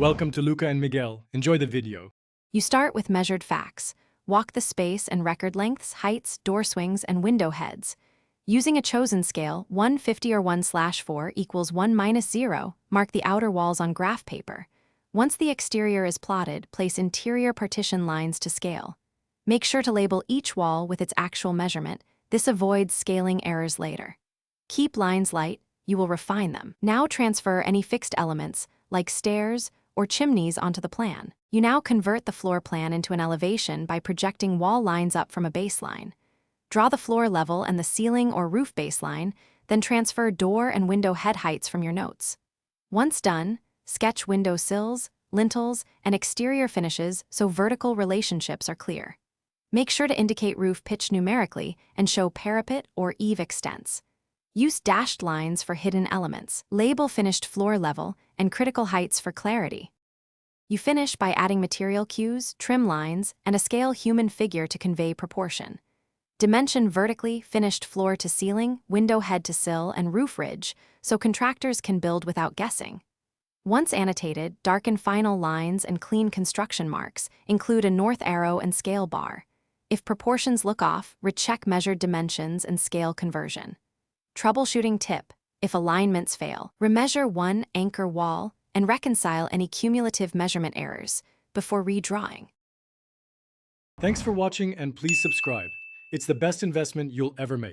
Welcome to Luca and Miguel. Enjoy the video. You start with measured facts. Walk the space and record lengths, heights, door swings, and window heads. Using a chosen scale, 150 or 1/4 equals 1 minus 0, mark the outer walls on graph paper. Once the exterior is plotted, place interior partition lines to scale. Make sure to label each wall with its actual measurement. This avoids scaling errors later. Keep lines light, you will refine them. Now transfer any fixed elements, like stairs or chimneys, onto the plan. You now convert the floor plan into an elevation by projecting wall lines up from a baseline. Draw the floor level and the ceiling or roof baseline, then transfer door and window head heights from your notes. Once done, sketch window sills, lintels, and exterior finishes so vertical relationships are clear. Make sure to indicate roof pitch numerically and show parapet or eave extents. Use dashed lines for hidden elements. Label finished floor level and critical heights for clarity. You finish by adding material cues, trim lines, and a scale human figure to convey proportion. Dimension vertically finished floor to ceiling, window head to sill, and roof ridge, so contractors can build without guessing. Once annotated, darken final lines and clean construction marks. Include a north arrow and scale bar. If proportions look off, recheck measured dimensions and scale conversion. Troubleshooting tip: if alignments fail, remeasure one anchor wall and reconcile any cumulative measurement errors before redrawing. Thanks for watching and please subscribe. It's the best investment you'll ever make.